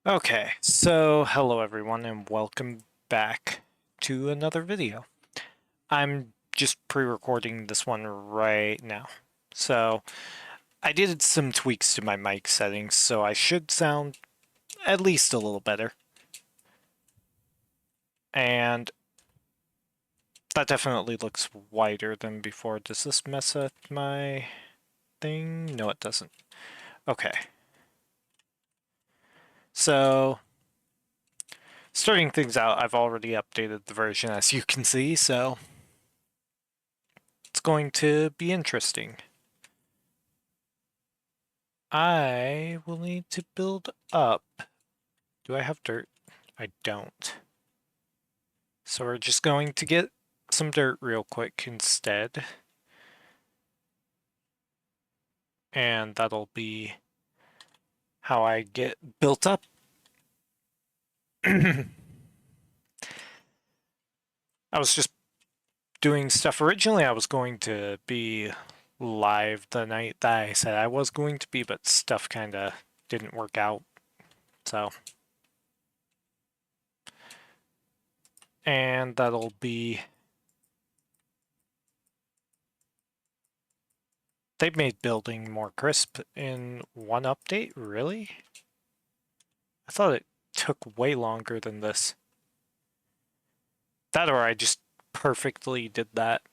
Okay, so hello everyone and welcome back to another video. I'm just pre-recording this one right now. So I did some tweaks to my mic settings, so I should sound at least a little better. And that definitely looks wider than before. Does this mess up my thing? No, it doesn't. Okay. So starting things out, I've already updated the version as you can see, so it's going to be interesting. I will need to build up. Do I have dirt? I don't. So we're just going to get some dirt real quick instead. And that'll be how I get built up. I was just doing stuff. Originally, I was going to be live the night that I said I was going to be, but stuff kind of didn't work out. So. And that'll be... They've made building more crisp in one update? Really? I thought it took way longer than this. That or I just perfectly did that.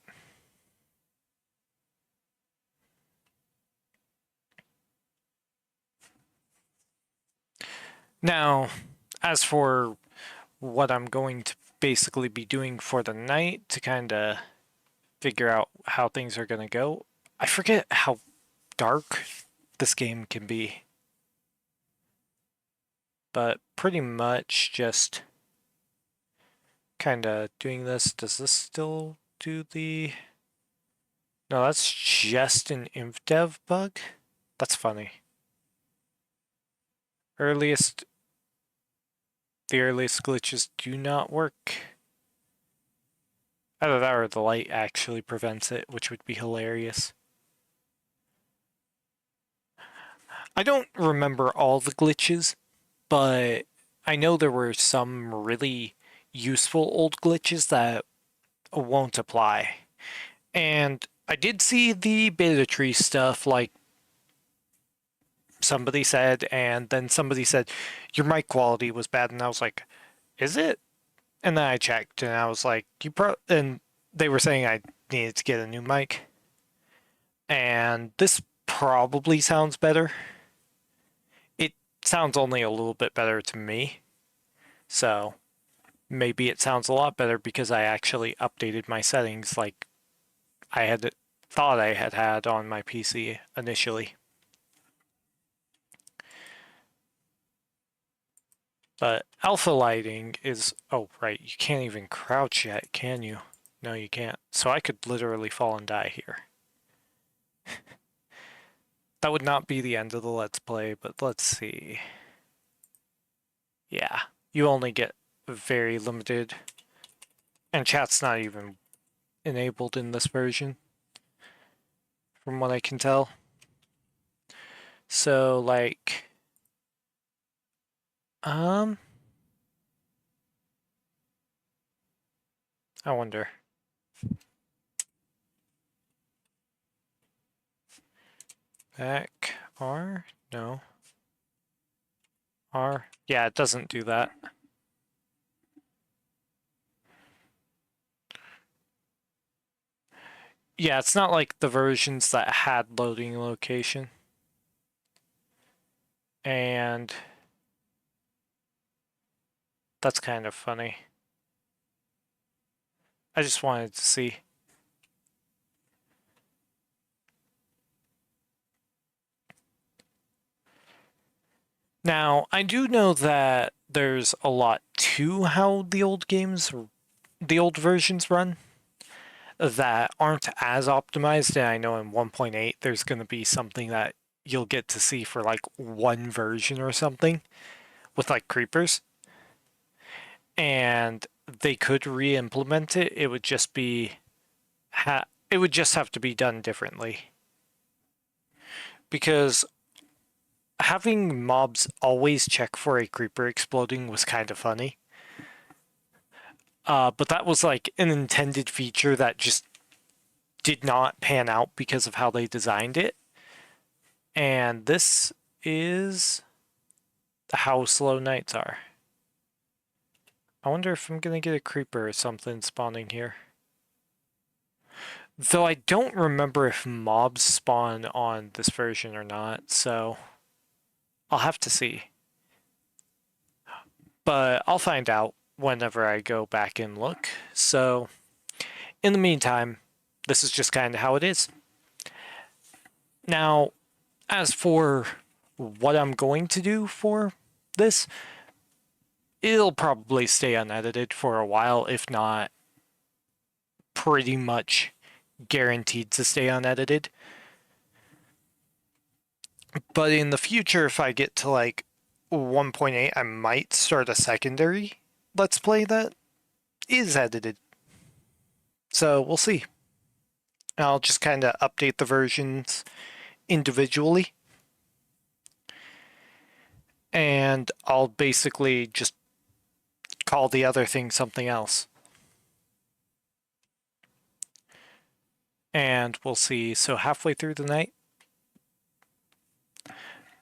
Now, as for what I'm going to basically be doing for the night to kind of figure out how things are going to go, I forget how dark this game can be. But pretty much just kind of doing this. Does this still do the... No, that's just an InfDev bug? That's funny. The earliest glitches do not work. Either that or the light actually prevents it, which would be hilarious. I don't remember all the glitches, but I know there were some really useful old glitches that won't apply. And I did see the beta tree stuff, like somebody said, and then somebody said, your mic quality was bad, and I was like, is it? And then I checked, and I was like, and they were saying I needed to get a new mic. And this probably sounds better. It sounds only a little bit better to me. So maybe it sounds a lot better because I actually updated my settings like I had thought I had on my PC initially. But alpha lighting is... Oh, right, you can't even crouch yet, can you? No, you can't. So I could literally fall and die here. That would not be the end of the Let's Play, but let's see. Yeah, you only get very limited. And chat's not even enabled in this version, from what I can tell. So, like... I wonder. Back R? No. R? Yeah, it doesn't do that. Yeah, it's not like the versions that had loading location. And that's kind of funny. I just wanted to see. Now, I do know that there's a lot to how the old versions run that aren't as optimized, and I know in 1.8 there's going to be something that you'll get to see for like one version or something with like creepers. And they could re-implement it. It would just be it would just have to be done differently. Because having mobs always check for a creeper exploding was kind of funny. But that was like an intended feature that just did not pan out because of how they designed it. And this is how slow nights are. I wonder if I'm gonna get a creeper or something spawning here. Though I don't remember if mobs spawn on this version or not, so I'll have to see. But I'll find out whenever I go back and look. So, in the meantime, this is just kind of how it is. Now, as for what I'm going to do for this, it'll probably stay unedited for a while, if not pretty much guaranteed to stay unedited. But in the future, if I get to like 1.8, I might start a secondary Let's Play that is edited. So we'll see. I'll just kind of update the versions individually. And I'll basically just call the other thing something else. And we'll see. So halfway through the night,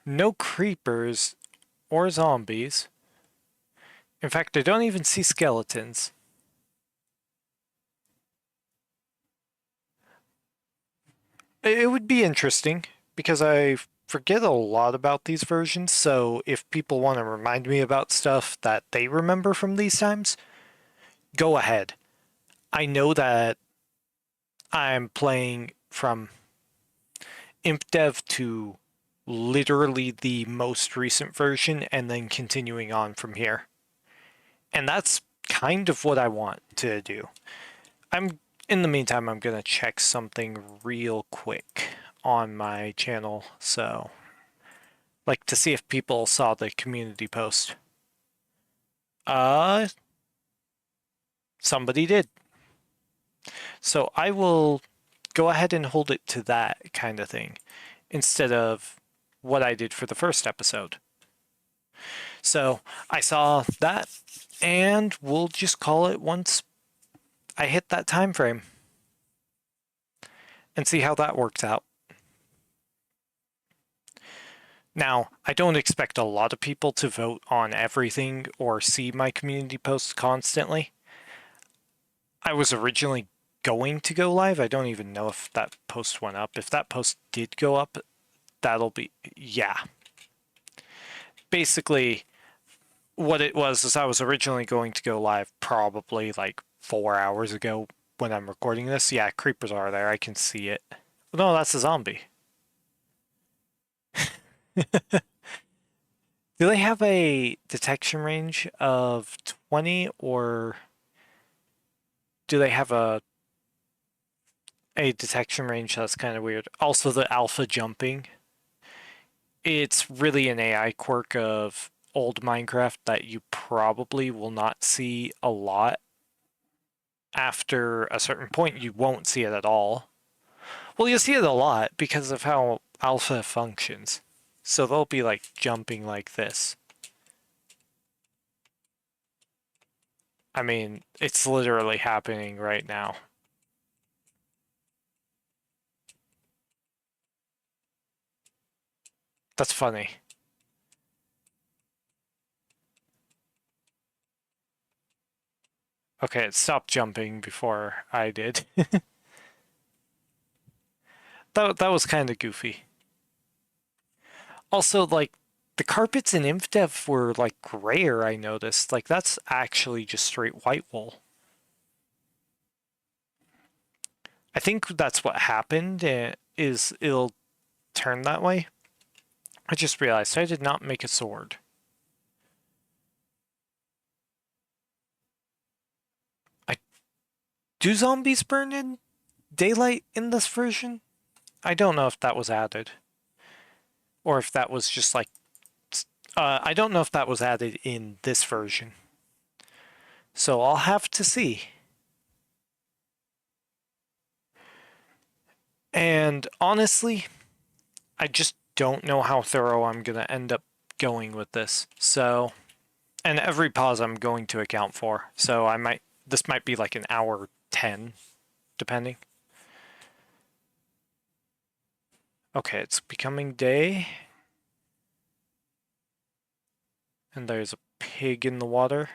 no creepers or zombies. In fact, I don't even see skeletons. It would be interesting because I forget a lot about these versions, so if people want to remind me about stuff that they remember from these times, go ahead. I know that I'm playing from ImpDev to literally the most recent version and then continuing on from here. And that's kind of what I want to do. In the meantime, I'm gonna check something real quick on my channel, so like to see if people saw the community post. Somebody did. So I will go ahead and hold it to that kind of thing instead of what I did for the first episode. So I saw that, and we'll just call it once I hit that time frame and see how that works out. Now, I don't expect a lot of people to vote on everything or see my community posts constantly. I was originally going to go live. I don't even know if that post went up. If that post did go up, that'll be, yeah. Basically, what it was is I was originally going to go live probably like 4 hours ago when I'm recording this. Yeah, creepers are there. I can see it. No, that's a zombie. Do they have a detection range of 20, or do they have a detection range that's kind of weird? Also, the alpha jumping. It's really an AI quirk of old Minecraft that you probably will not see a lot. After a certain point, you won't see it at all. Well, you'll see it a lot because of how alpha functions. So they'll be like jumping like this. I mean, it's literally happening right now. That's funny. Okay, it stopped jumping before I did. That was kind of goofy. Also, like, the carpets in InfDev were, like, grayer, I noticed. Like, that's actually just straight white wool. I think that's what happened, is it'll turn that way. I just realized I did not make a sword. Do zombies burn in daylight in this version? I don't know if that was added. Or if that was just like... I don't know if that was added in this version. So I'll have to see. And honestly, I just don't know how thorough I'm going to end up going with this. So, and every pause I'm going to account for. So this might be like an hour 10, depending. Okay, it's becoming day. And there's a pig in the water.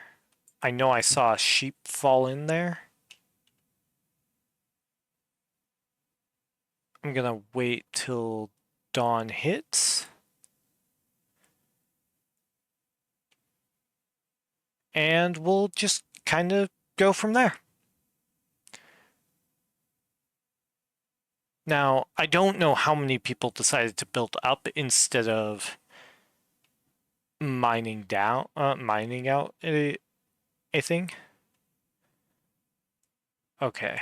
I know I saw a sheep fall in there. I'm gonna wait till dawn hits. And we'll just kind of go from there. Now, I don't know how many people decided to build up instead of mining out a thing. Okay.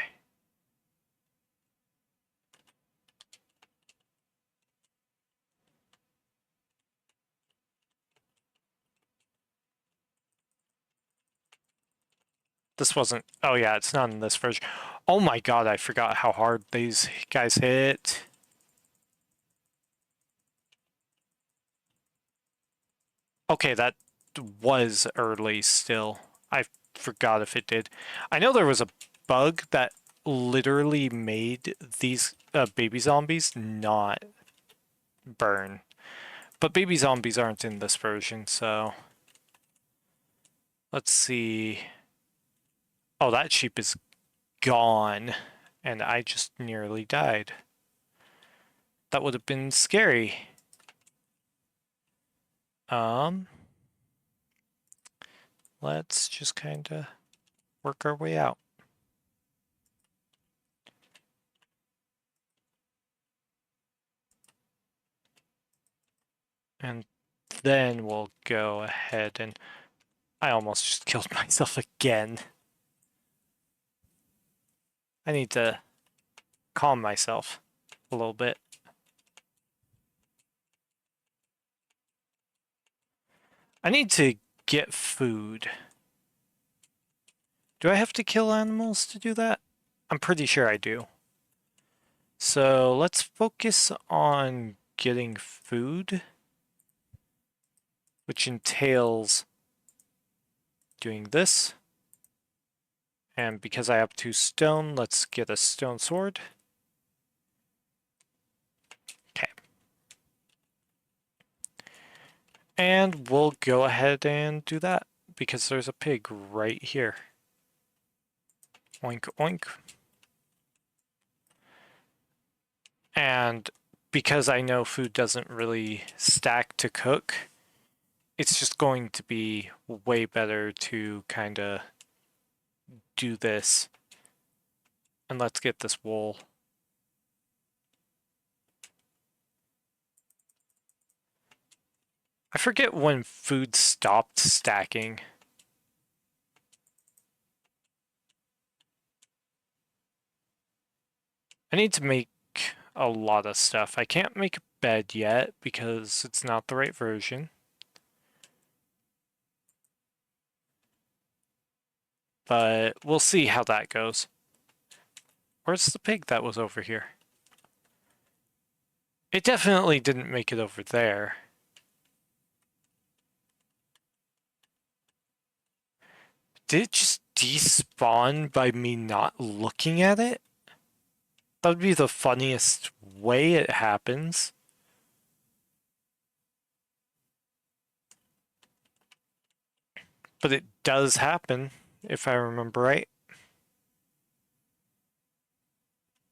This wasn't, oh yeah, it's not in this version. Oh my god, I forgot how hard these guys hit. Okay, that was early still. I forgot if it did. I know there was a bug that literally made these baby zombies not burn. But baby zombies aren't in this version, so... Let's see... Oh, that sheep is gone. And I just nearly died. That would have been scary. Let's just kind of work our way out. And then we'll go ahead and... I almost just killed myself again. I need to calm myself a little bit. I need to get food. Do I have to kill animals to do that? I'm pretty sure I do. So let's focus on getting food, which entails doing this. And because I have 2 stone, let's get a stone sword. Okay. And we'll go ahead and do that because there's a pig right here. Oink, oink. And because I know food doesn't really stack to cook, it's just going to be way better to kind of do this. And let's get this wool. I forget when food stopped stacking. I need to make a lot of stuff. I can't make a bed yet because it's not the right version. But we'll see how that goes. Where's the pig that was over here? It definitely didn't make it over there. Did it just despawn by me not looking at it? That would be the funniest way it happens. But it does happen, if I remember right.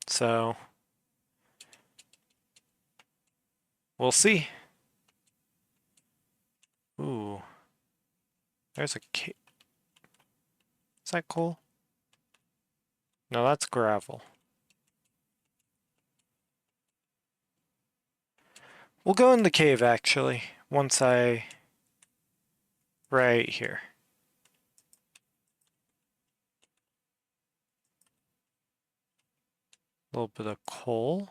So, we'll see. Ooh. There's a cave. Is that cool? No, that's gravel. We'll go in the cave, actually, once I... Right here. A little bit of coal.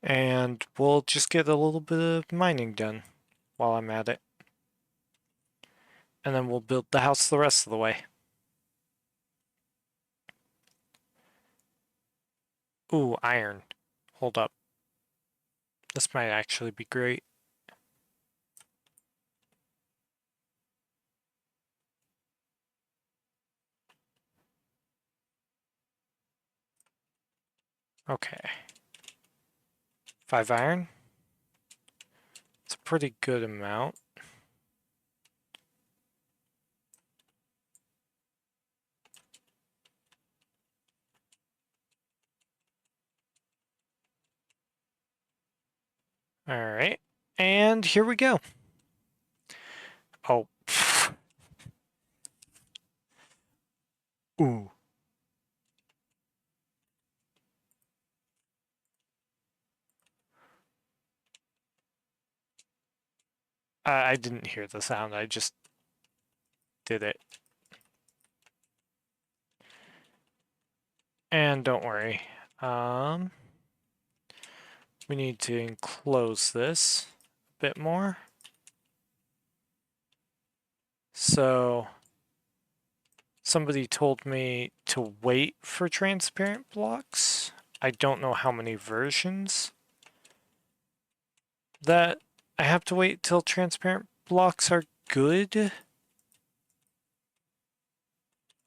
And we'll just get a little bit of mining done while I'm at it. And then we'll build the house the rest of the way. Ooh, iron. Hold up. This might actually be great. Okay. 5 iron. It's a pretty good amount. Alright. And here we go. Oh. Ooh. I didn't hear the sound. I just did it. And don't worry. We need to enclose this a bit more. So somebody told me to wait for transparent blocks. I don't know how many versions that I have to wait till transparent blocks are good.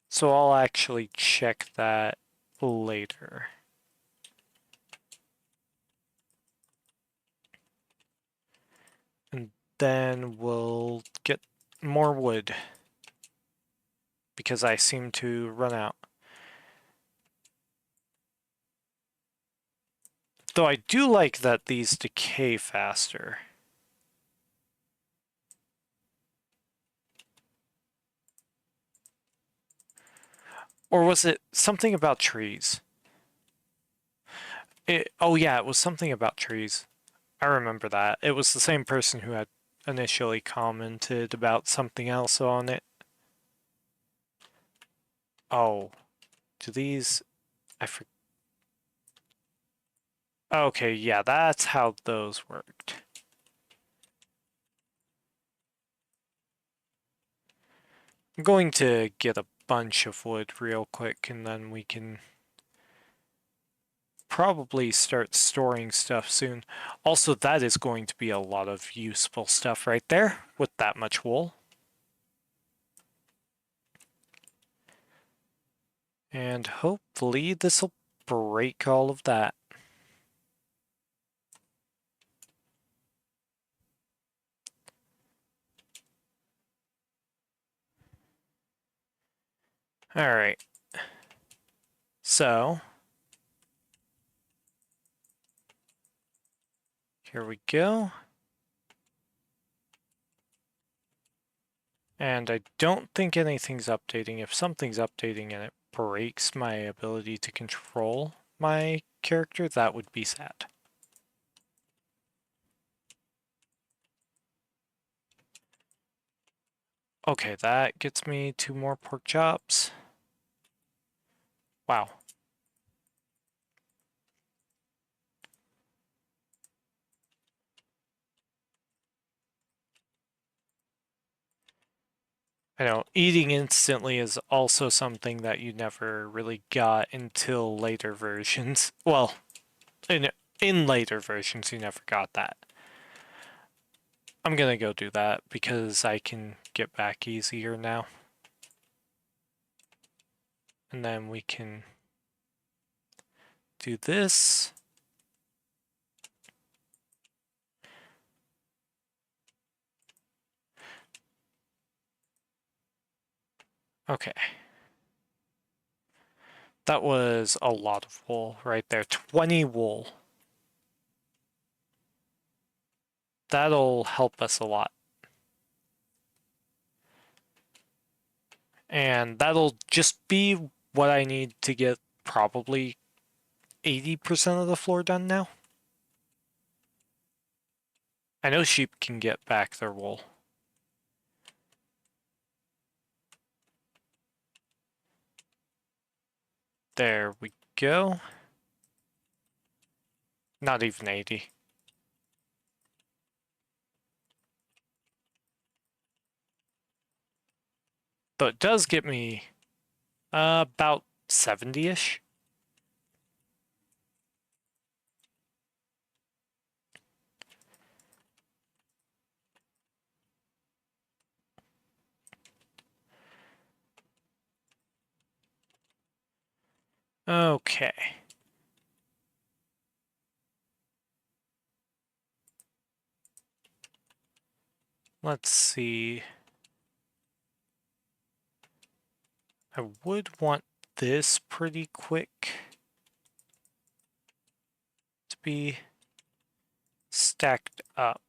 So I'll actually check that later. And then we'll get more wood because I seem to run out. Though I do like that these decay faster. Or was it something about trees? Oh yeah, it was something about trees. I remember that. It was the same person who had initially commented about something else on it. Oh, do these... I forget. Okay, yeah, that's how those worked. I'm going to get a bunch of wood real quick and then we can probably start storing stuff soon. Also, that is going to be a lot of useful stuff right there with that much wool. And hopefully this will break all of that. Alright. So, here we go. And I don't think anything's updating. If something's updating and it breaks my ability to control my character, that would be sad. Okay, that gets me 2 more pork chops. Wow. I know, eating instantly is also something that you never really got until later versions. Well, in later versions you never got that. I'm gonna go do that because I can get back easier now. And then we can do this. Okay. That was a lot of wool right there. 20 wool. That'll help us a lot. And that'll just be what I need to get probably 80% of the floor done now. I know sheep can get back their wool. There we go. Not even 80. So it does get me about 70-ish. Okay. Let's see. I would want this pretty quick to be stacked up.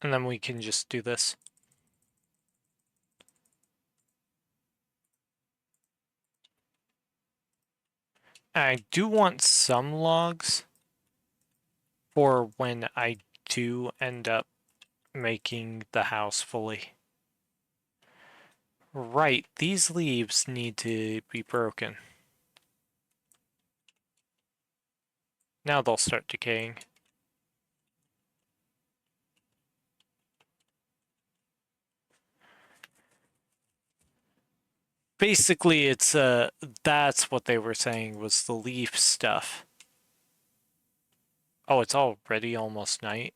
And then we can just do this. I do want some logs for when I do end up making the house fully. Right, these leaves need to be broken. Now they'll start decaying. Basically, it's that's what they were saying was the leaf stuff. Oh, it's already almost night.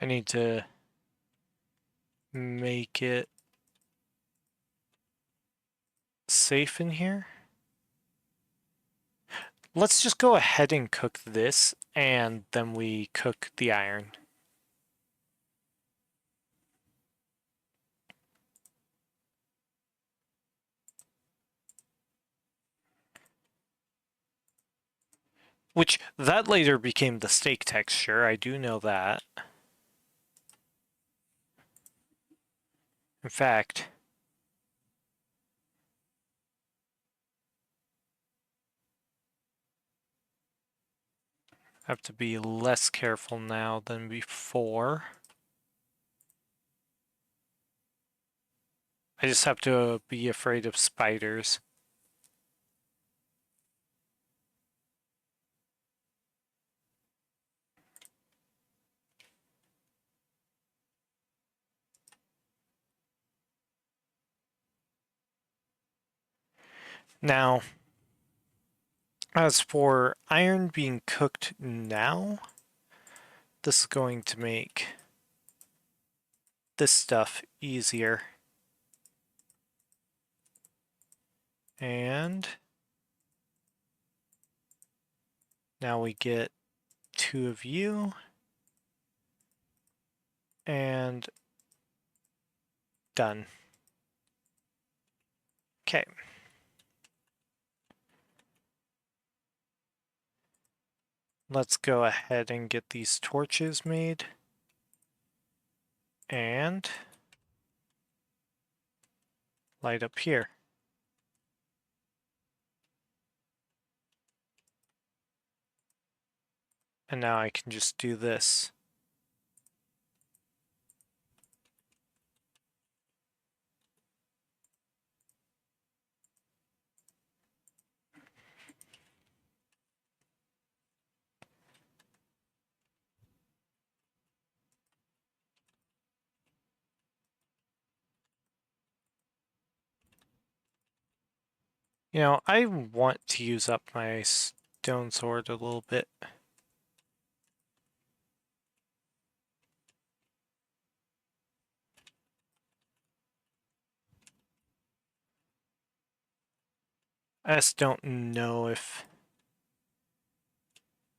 I need to make it safe in here. Let's just go ahead and cook this, and then we cook the iron. Which, that later became the steak texture, I do know that. In fact, I have to be less careful now than before. I just have to be afraid of spiders. Now, as for iron being cooked now, this is going to make this stuff easier. And now we get 2 of you. And done. Okay. Let's go ahead and get these torches made. And light up here. And now I can just do this. You know, I want to use up my stone sword a little bit. I just don't know if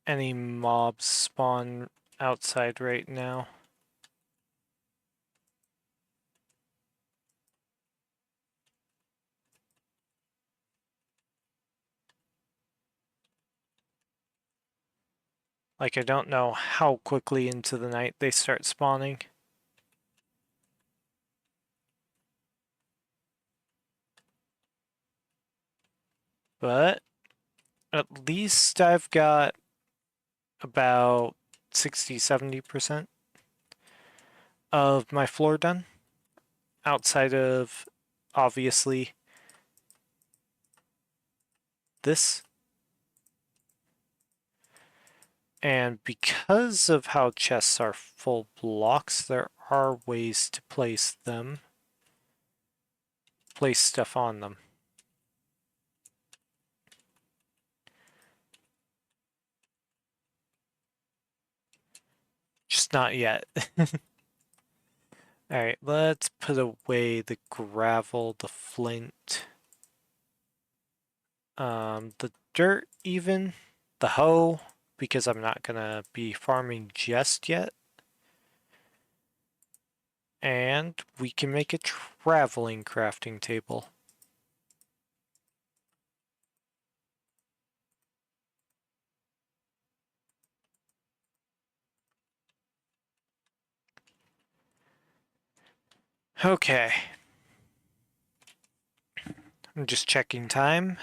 any mobs spawn outside right now. Like, I don't know how quickly into the night they start spawning. But at least I've got about 60-70% of my floor done. Outside of, obviously, this. And because of how chests are full blocks, there are ways to place stuff on them. Just not yet. Alright, let's put away the gravel, the flint, the dirt even, the hoe, because I'm not gonna be farming just yet. And we can make a traveling crafting table. Okay. I'm just checking time.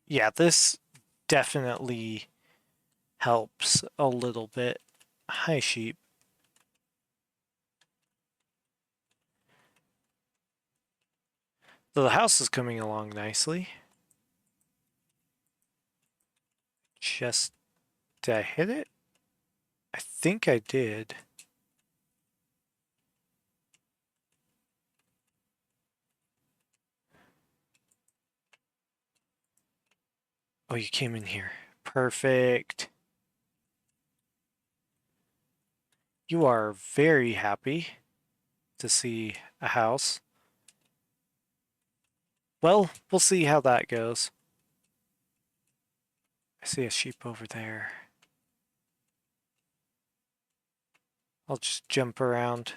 Yeah, this definitely helps a little bit. Hi, sheep. So the house is coming along nicely. Just, did I hit it? I think I did. Oh, you came in here. Perfect. You are very happy to see a house. Well, we'll see how that goes. I see a sheep over there. I'll just jump around.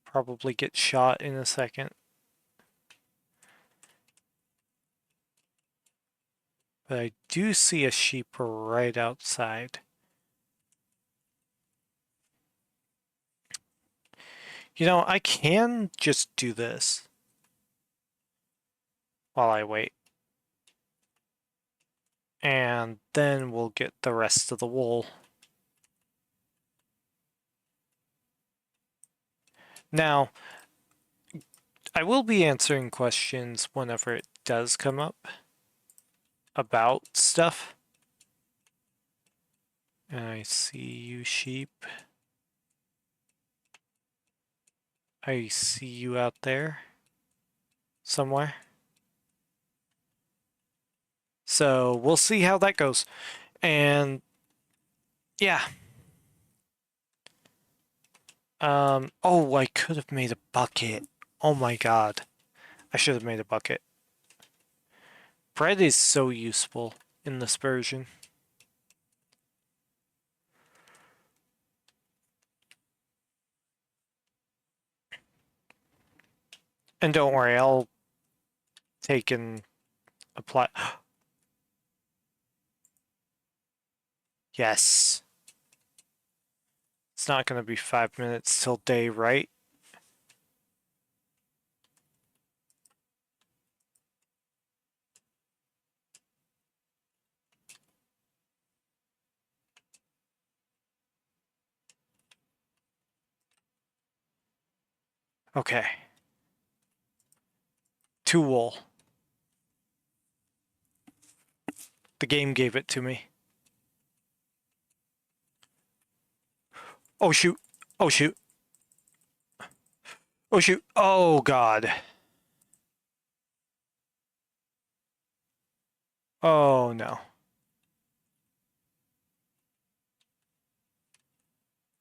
Probably get shot in a second. But I do see a sheep right outside. You know, I can just do this while I wait. And then we'll get the rest of the wool. Now, I will be answering questions whenever it does come up about stuff. I see you, sheep. I see you out there somewhere. So we'll see how that goes. And yeah. Oh, I could have made a bucket. Oh my god. I should have made a bucket. Bread is so useful in this version. And don't worry, I'll take and apply. Yes. It's not going to be 5 minutes till day, right? Okay. 2 wool. The game gave it to me. Oh shoot. Oh shoot. Oh shoot. Oh god. Oh no.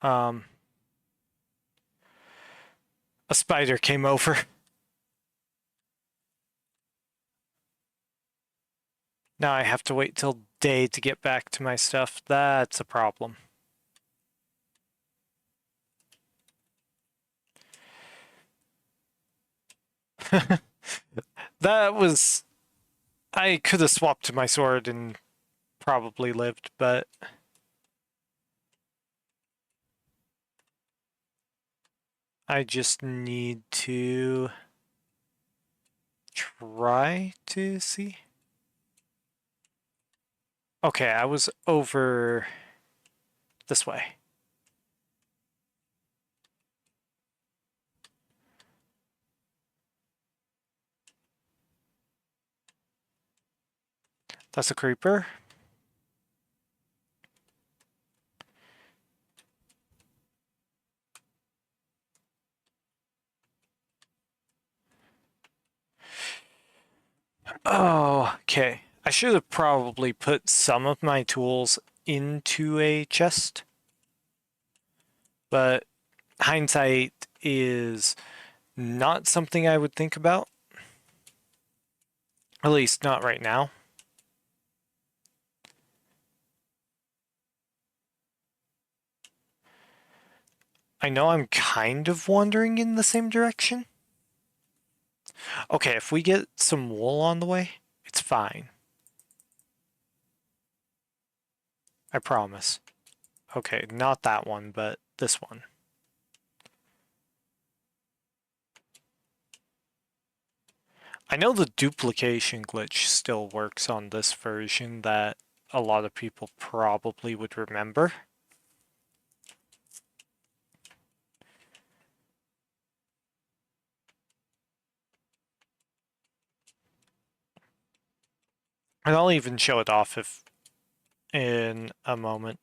A spider came over. Now I have to wait till day to get back to my stuff. That's a problem. That was... I could have swapped to my sword and probably lived, but I just need to try to see. Okay, I was over this way. That's a creeper. Oh, okay. I should have probably put some of my tools into a chest, but hindsight is not something I would think about. At least not right now. I know I'm kind of wandering in the same direction. Okay, if we get some wool on the way, it's fine. I promise. Okay, not that one, but this one. I know the duplication glitch still works on this version that a lot of people probably would remember. And I'll even show it off if in a moment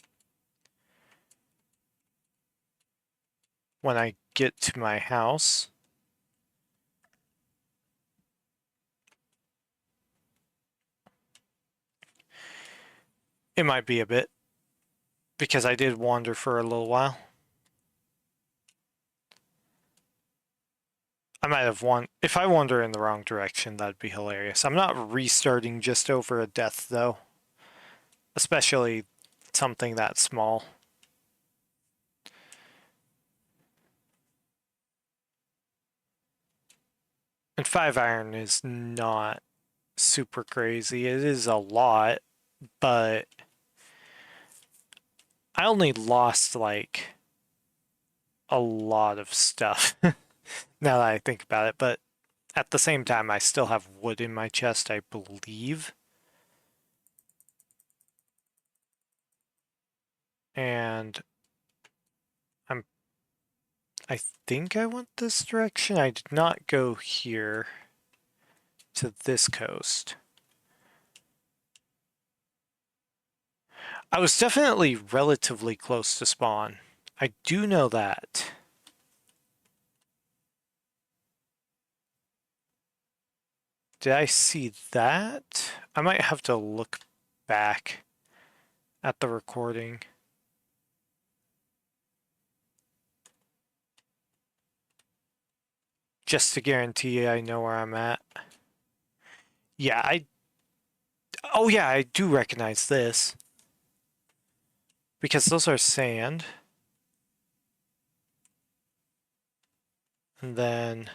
when I get to my house. It might be a bit, because I did wander for a little while. I might have if I wander in the wrong direction, that'd be hilarious. I'm not restarting just over a death, though. Especially something that small. And 5 iron is not super crazy. It is a lot, but I only lost, like, a lot of stuff now that I think about it. But at the same time, I still have wood in my chest, I believe. And I think I went this direction. I did not go here to this coast. I was definitely relatively close to spawn. I do know that. Did I see that? I might have to look back at the recording. Just to guarantee I know where I'm at. Yeah, oh yeah, I do recognize this. Because those are sand. And then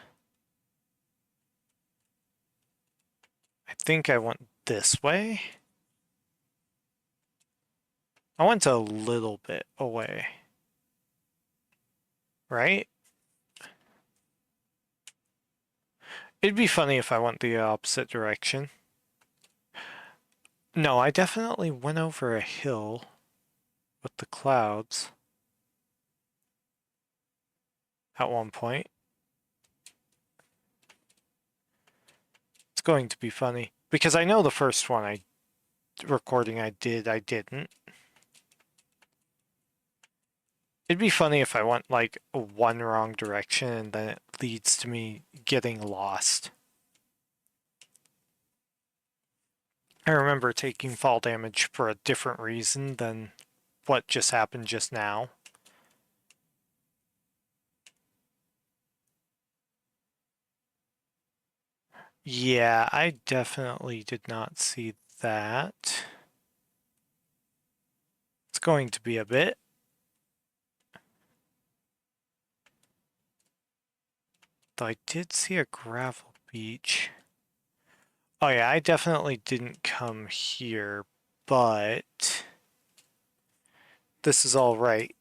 I think I went this way. I went a little bit away. Right? It'd be funny if I went the opposite direction. No, I definitely went over a hill with the clouds at one point. It's going to be funny. Because I know the first one recording I didn't. It'd be funny if I went like one wrong direction and then it leads to me getting lost. I remember taking fall damage for a different reason than what just happened just now. Yeah, I definitely did not see that. It's going to be a bit. Though I did see a gravel beach. Oh yeah, I definitely didn't come here, but this is all right.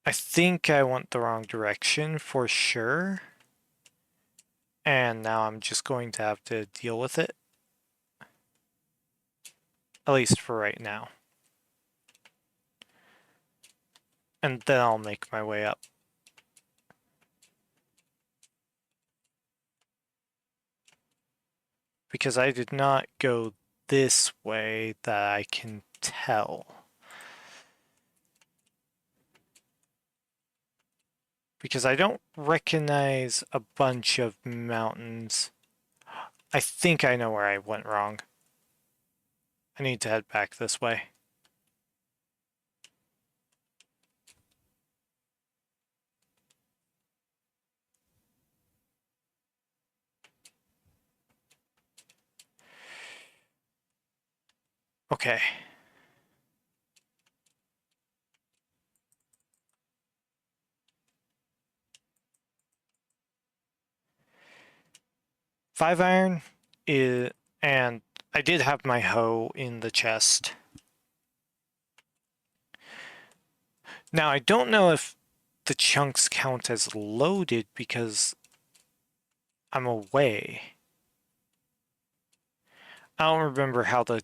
I think I went the wrong direction for sure. And now I'm just going to have to deal with it. At least for right now. And then I'll make my way up. Because I did not go this way that I can tell. Because I don't recognize a bunch of mountains. I think I know where I went wrong. I need to head back this way. Okay. Five iron is, and I did have my hoe in the chest. Now I don't know if the chunks count as loaded because I'm away. I don't remember how the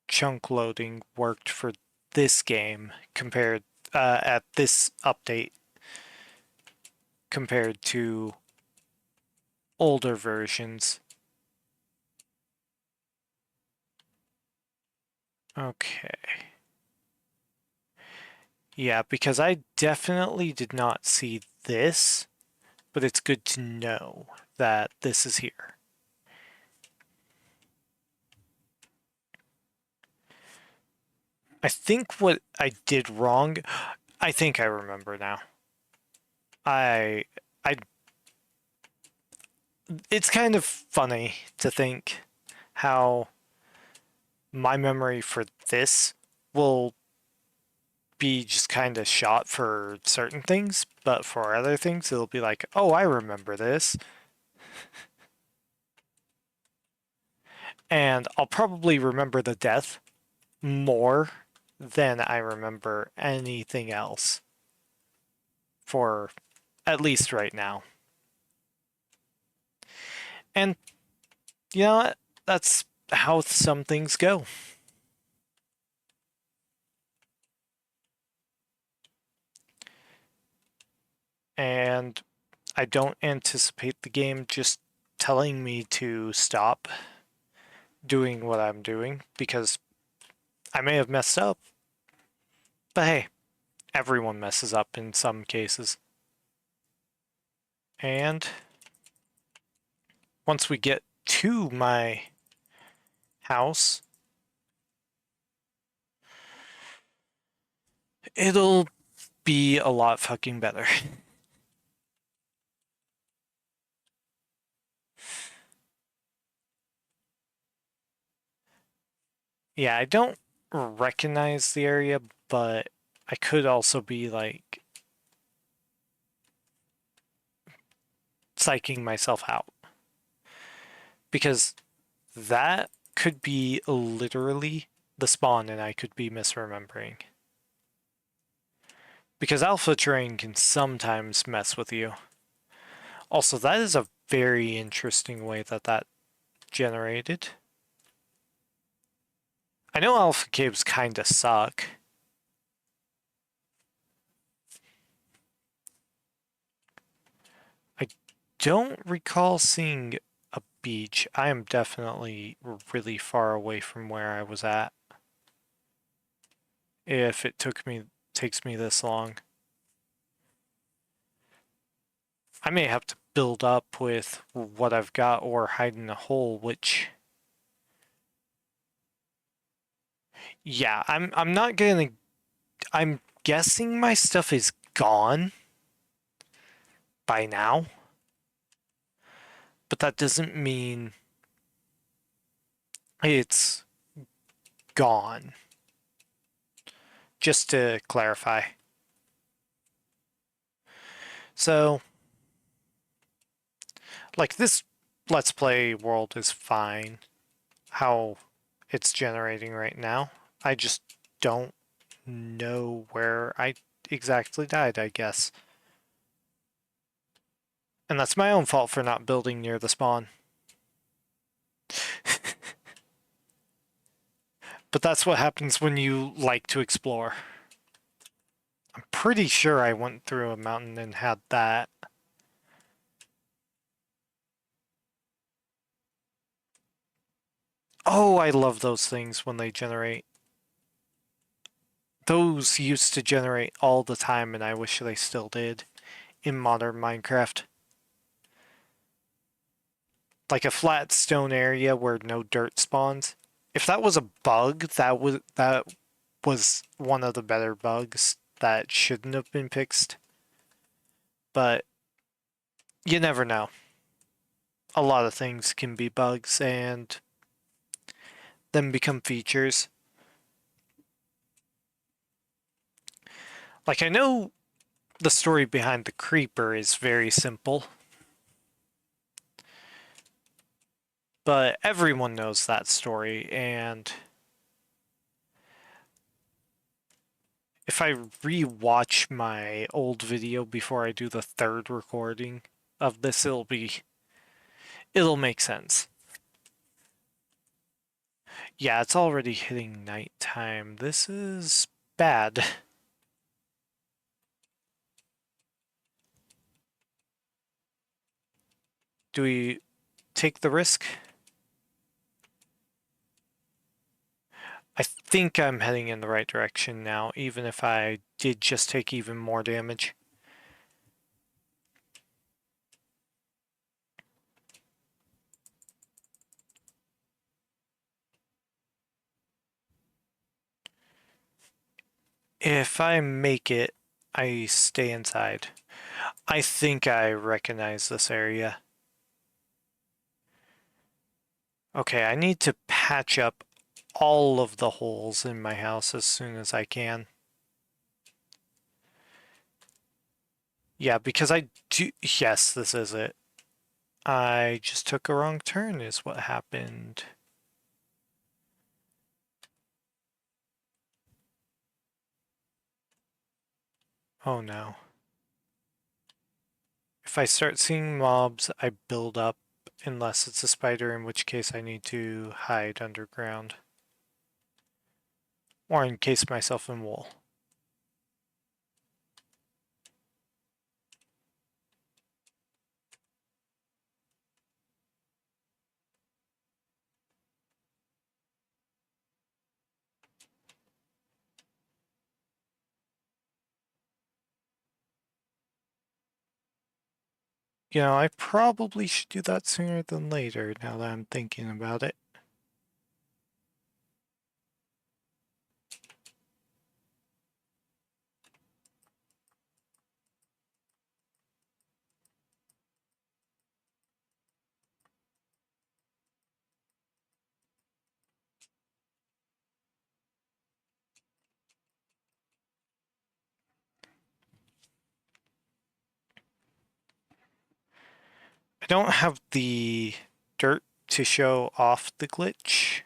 chunk loading worked for this game compared at this update compared to older versions. Okay. Yeah, because I definitely did not see this, but it's good to know that this is here. I think what I did wrong, I think I remember now. I it's kind of funny to think how my memory for this will be just kind of shot for certain things, but for other things it'll be like, oh, I remember this. And I'll probably remember the death more than I remember anything else for at least right now. And you know what? That's how some things go. And I don't anticipate the game just telling me to stop doing what I'm doing because I may have messed up. But hey, everyone messes up in some cases. And once we get to my house, it'll be a lot fucking better. Yeah, I don't recognize the area, but I could also be like psyching myself out. Because that could be literally the spawn and I could be misremembering. Because alpha terrain can sometimes mess with you. Also, that is a very interesting way that that generated. I know alpha caves kinda suck. I don't recall seeing a beach. I am definitely really far away from where I was at. If it takes me this long. I may have to build up with what I've got or hide in a hole, which yeah, I'm not gonna I'm guessing my stuff is gone by now. But that doesn't mean it's gone. Just to clarify. So like this Let's Play world is fine how it's generating right now. I just don't know where I exactly died, I guess. And that's my own fault for not building near the spawn. But that's what happens when you like to explore. I'm pretty sure I went through a mountain and had that. Oh, I love those things when they generate. Those used to generate all the time, and I wish they still did in modern Minecraft. Like a flat stone area where no dirt spawns. If that was a bug, that was one of the better bugs that shouldn't have been fixed. But you never know. A lot of things can be bugs and then become features. Like I know the story behind the creeper is very simple, but everyone knows that story, and if I re-watch my old video before I do the third recording of this, it'll make sense. Yeah, it's already hitting nighttime. This is bad. Do we take the risk? I think I'm heading in the right direction now, even if I did just take even more damage. If I make it, I stay inside. I think I recognize this area. Okay, I need to patch up all of the holes in my house as soon as I can. Yeah, because I do... Yes, this is it. I just took a wrong turn is what happened. Oh no. If I start seeing mobs, I build up, unless it's a spider, in which case I need to hide underground. Or encase myself in wool. You know, I probably should do that sooner than later, now that I'm thinking about it. I don't have the dirt to show off the glitch,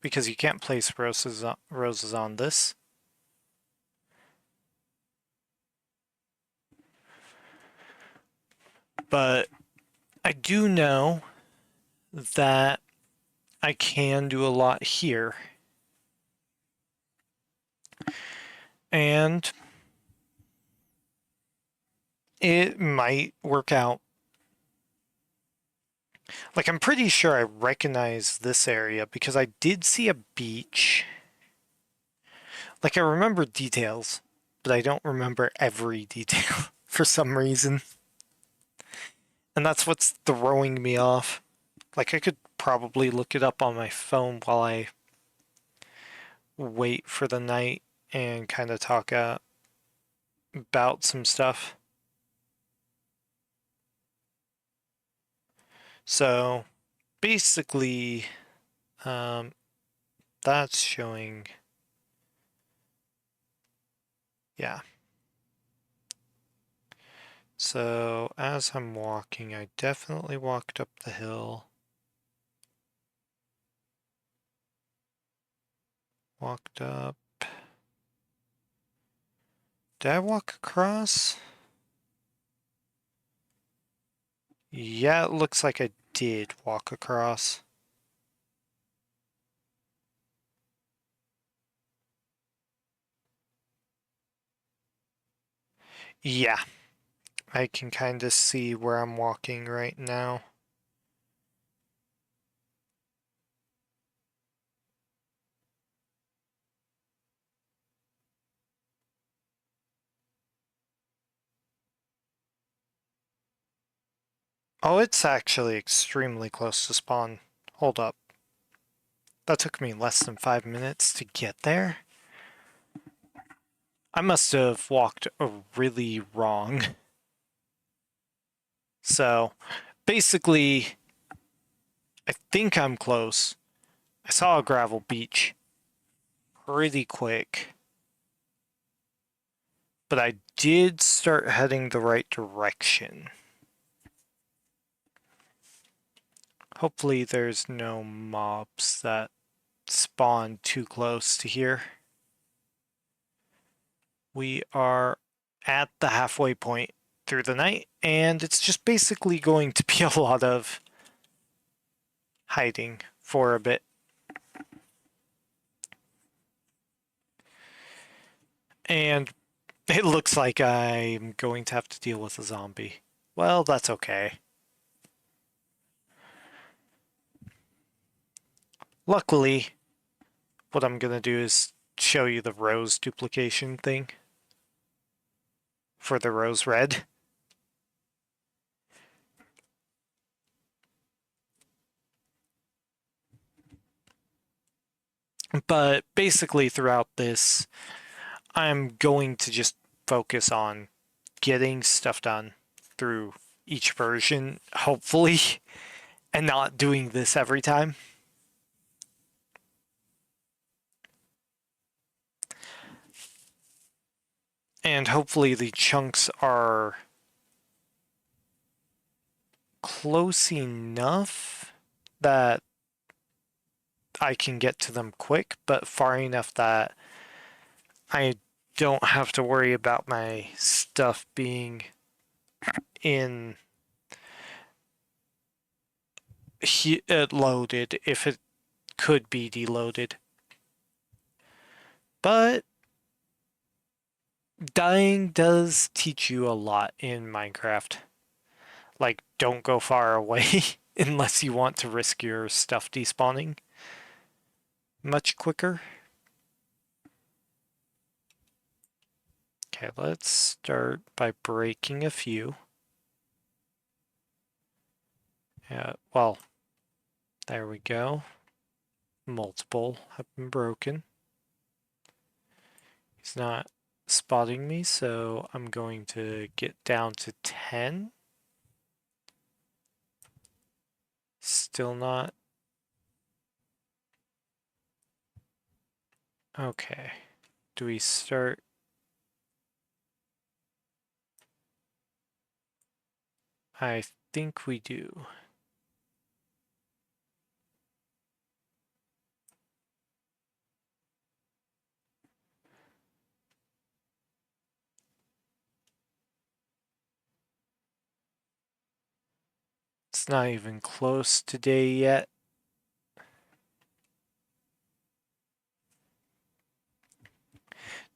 because you can't place roses on this. But I do know that I can do a lot here. And it might work out. Like, I'm pretty sure I recognize this area because I did see a beach. Like, I remember details, but I don't remember every detail for some reason. And that's what's throwing me off. Like, I could probably look it up on my phone while I wait for the night and kind of talk about some stuff. So, basically, that's showing, yeah. So, as I'm walking, I definitely walked up the hill. Walked up. Did I walk across? Yeah, it looks like I did walk across. Yeah, I can kind of see where I'm walking right now. Oh, it's actually extremely close to spawn. Hold up. That took me less than 5 minutes to get there. I must have walked really wrong. So, basically, I think I'm close. I saw a gravel beach pretty quick, but I did start heading the right direction. Hopefully there's no mobs that spawn too close to here. We are at the halfway point through the night, and it's just basically going to be a lot of hiding for a bit. And it looks like I'm going to have to deal with a zombie. Well, that's okay. Luckily, what I'm gonna do is show you the rose duplication thing for the rose red. But basically throughout this, I'm going to just focus on getting stuff done through each version, hopefully, and not doing this every time. And hopefully the chunks are close enough that I can get to them quick, but far enough that I don't have to worry about my stuff being in loaded if it could be deloaded. But dying does teach you a lot in Minecraft. Like, don't go far away unless you want to risk your stuff despawning much quicker. Okay, let's start by breaking a few. Yeah, well, there we go. Multiple have been broken. He's not spotting me, so I'm going to get down to 10. Still not. Okay. Do we start? I think we do. It's not even close to day yet.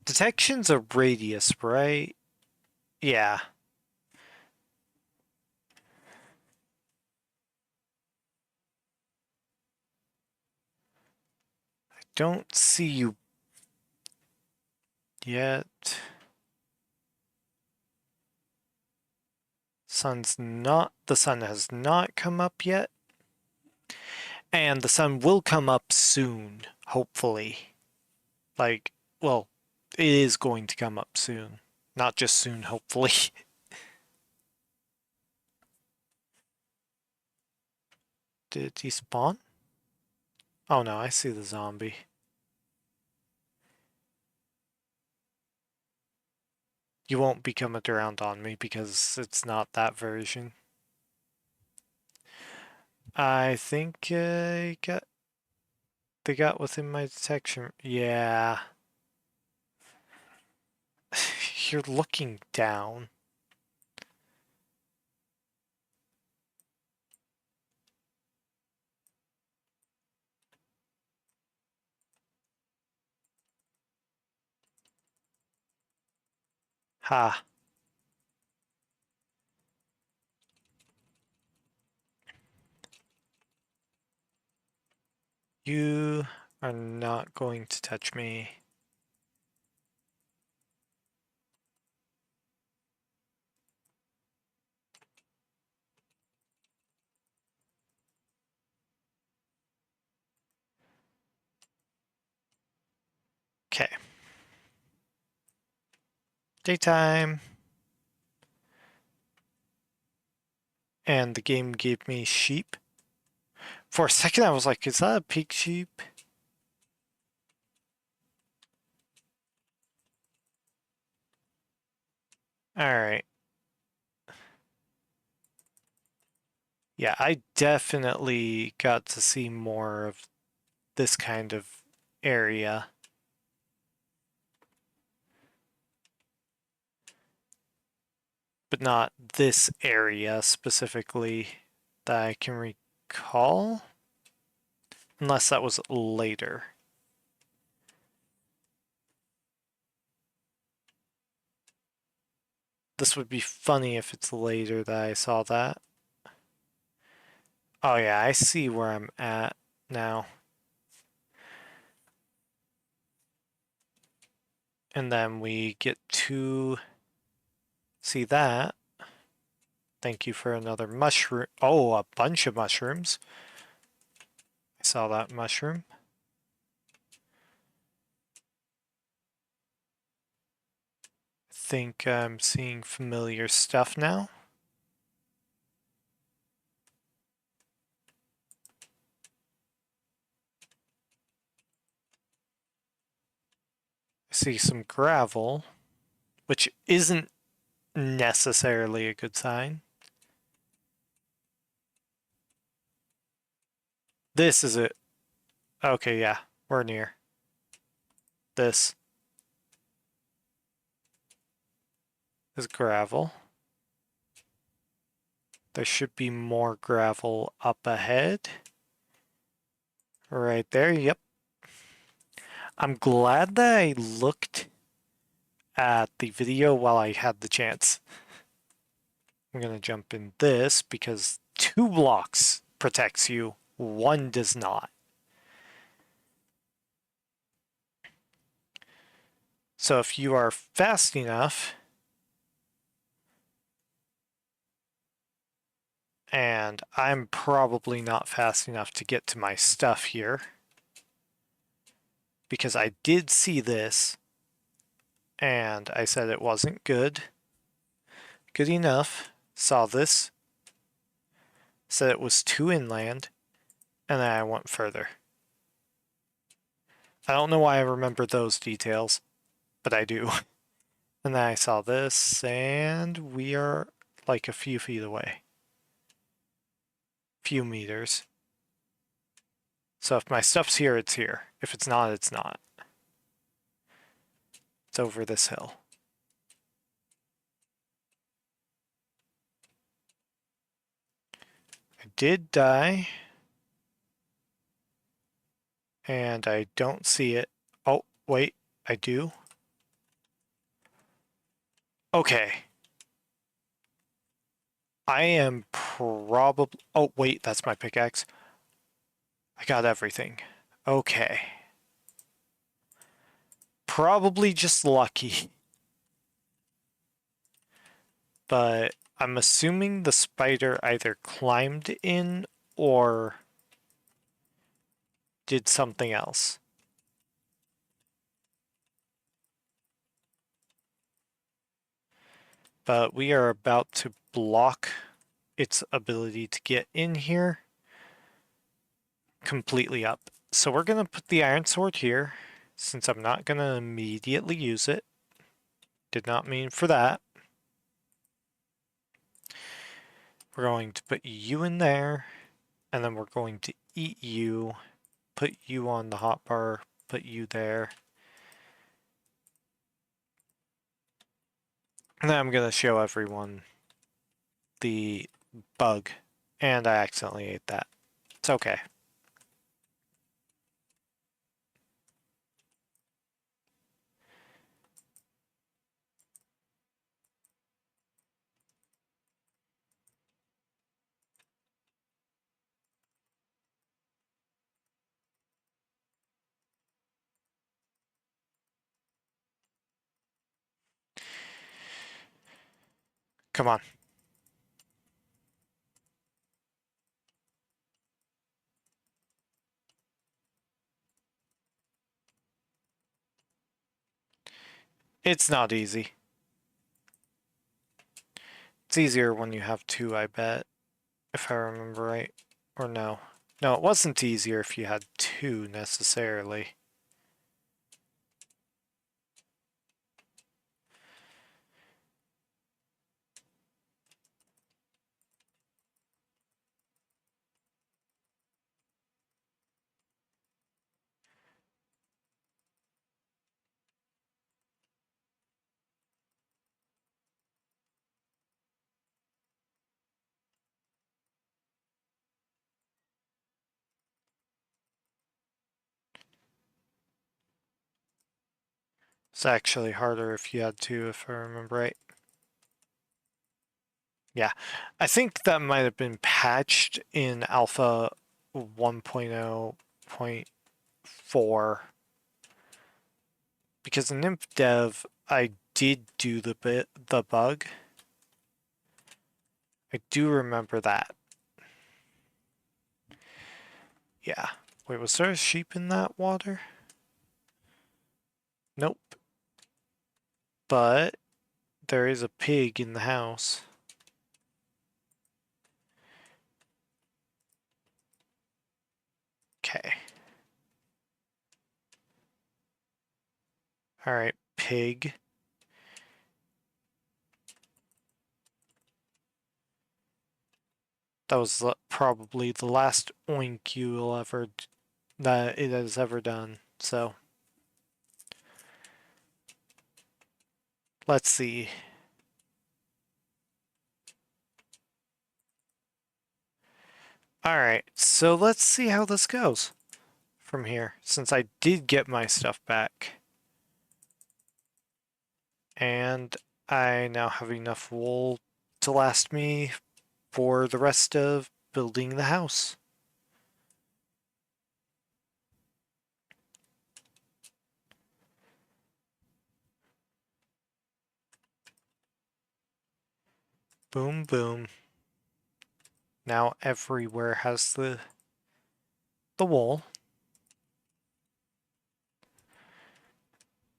Detection's a radius, right? Yeah. I don't see you yet. The sun has not come up yet. And the sun will come up soon, hopefully. Like, well, it is going to come up soon. Not just soon, hopefully. Did he spawn? Oh no, I see the zombie. You won't be coming around on me because it's not that version. I think they got within my detection. Yeah. You're looking down. Ha. You are not going to touch me. Okay. Daytime. And the game gave me sheep. For a second I was like, is that a pig sheep? Alright. Yeah, I definitely got to see more of this kind of area. But not this area specifically that I can recall. Unless that was later. This would be funny if it's later that I saw that. Oh yeah, I see where I'm at now. And then we get to see that. Thank you for another mushroom. Oh, a bunch of mushrooms. I saw that mushroom. I think I'm seeing familiar stuff now. I see some gravel, which isn't necessarily a good sign. This is it. Okay, yeah, we're near. This is gravel. There should be more gravel up ahead. Right there, yep. I'm glad that I looked at the video while I had the chance. I'm gonna jump in this because 2 blocks protects you, 1 does not. So if you are fast enough, and I'm probably not fast enough to get to my stuff here, because I did see this, and I said it wasn't good enough, saw this, said it was too inland, and then I went further. I don't know why I remember those details, but I do. And then I saw this, and we are like a few feet away. Few meters. So if my stuff's here, it's here. If it's not, it's not. It's over this hill. I did die. And I don't see it. Oh, wait, I do. Okay. I am probably... Oh, wait, that's my pickaxe. I got everything. Okay. Probably just lucky. But I'm assuming the spider either climbed in or did something else. But we are about to block its ability to get in here completely up. So we're going to put the iron sword here, since I'm not going to immediately use it. Did not mean for that. We're going to put you in there, and then we're going to eat you, put you on the hotbar, put you there. Now I'm gonna show everyone the bug, and I accidentally ate that. It's okay. Come on. It's not easy. It's easier when you have two, I bet, if I remember right. Or no. No, it wasn't easier if you had two, necessarily. It's actually harder if you had two, if I remember right. Yeah, I think that might have been patched in Alpha 1.0.4 because in Imp Dev I did do the bug. I do remember that. Yeah. Wait, was there a sheep in that water? Nope. But there is a pig in the house. Okay. Alright, pig. That was probably the last oink you will ever that it has ever done. So let's see. Alright, so let's see how this goes from here, since I did get my stuff back. And I now have enough wool to last me for the rest of building the house. Boom, boom. Now everywhere has the wool.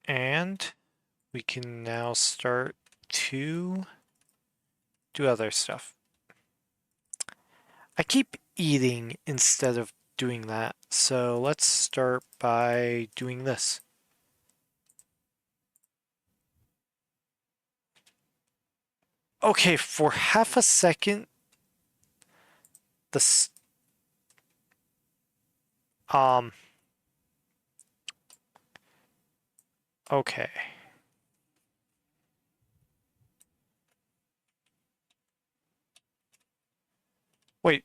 And we can now start to do other stuff. I keep eating instead of doing that, so let's start by doing this. Okay, for half a second, the okay. Wait.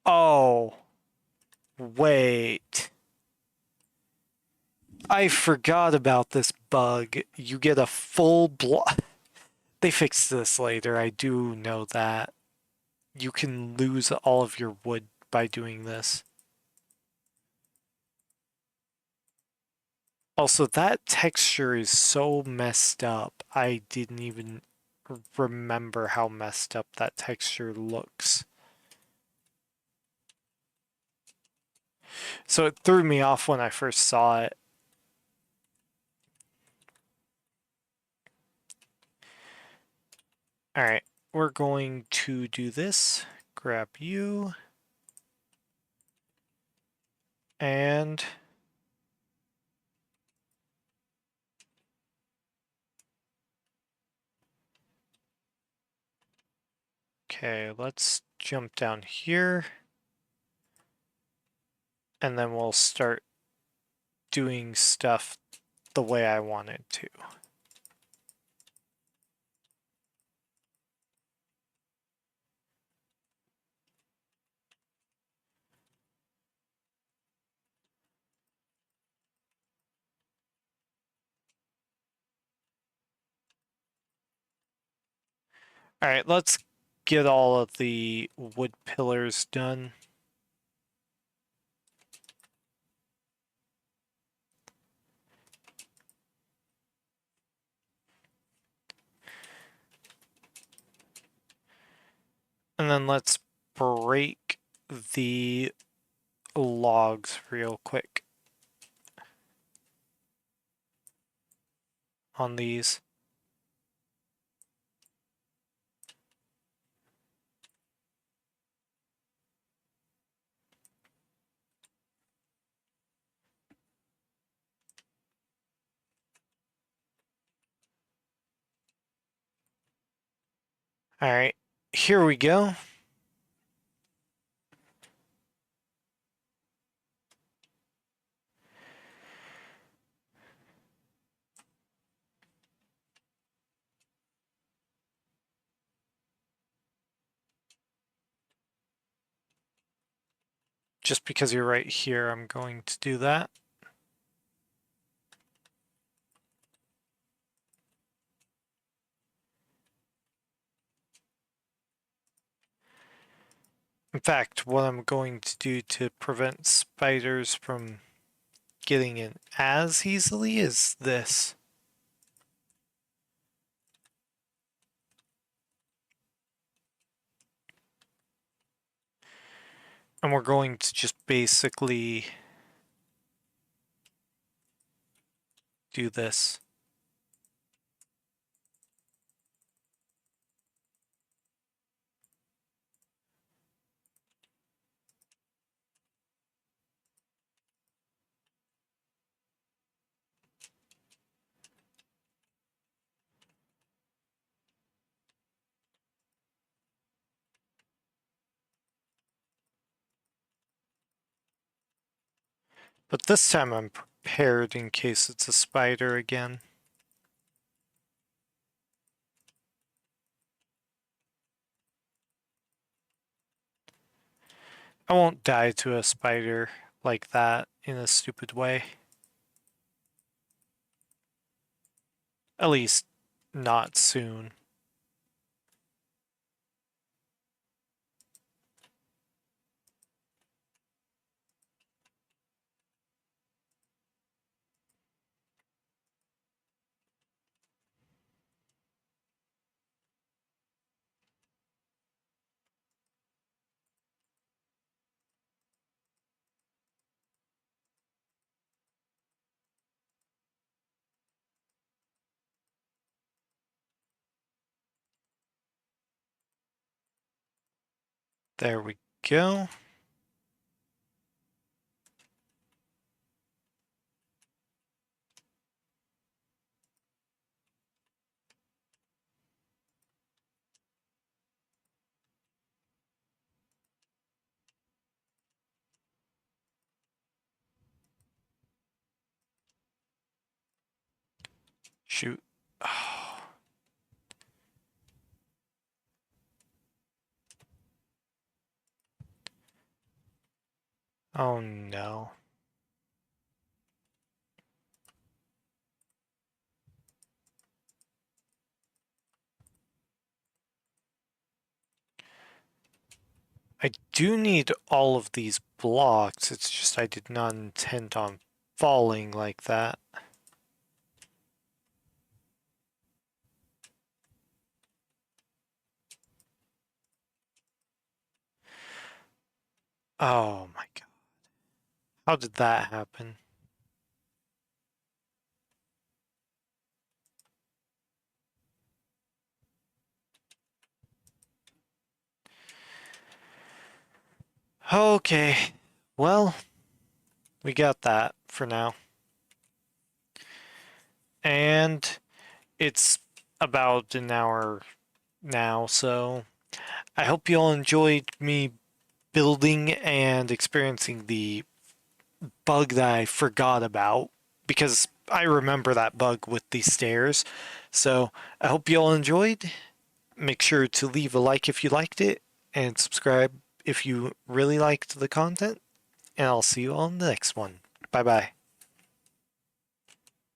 Oh. Wait. I forgot about this bug. You get a full block. They fixed this later, I do know that. You can lose all of your wood by doing this. Also, that texture is so messed up. I didn't even remember how messed up that texture looks. So it threw me off when I first saw it. Alright, we're going to do this. Grab you. And Okay, let's jump down here. And then we'll start doing stuff the way I want it to. All right, let's get all of the wood pillars done. And then let's break the logs real quick on these. All right, here we go. Just because you're right here, I'm going to do that. In fact, what I'm going to do to prevent spiders from getting in as easily is this. And we're going to just basically do this. But this time I'm prepared in case it's a spider again. I won't die to a spider like that in a stupid way. At least, not soon. There we go. Shoot. Oh, oh no. I do need all of these blocks, it's just I did not intend on falling like that. Oh my god. How did that happen? Okay, well, we got that for now. And it's about an hour now, so I hope you all enjoyed me building and experiencing the bug that I forgot about because I remember that bug with these stairs. So I hope you all enjoyed. Make sure to leave a like if you liked it and subscribe if you really liked the content. And I'll see you all in the next one. Bye bye.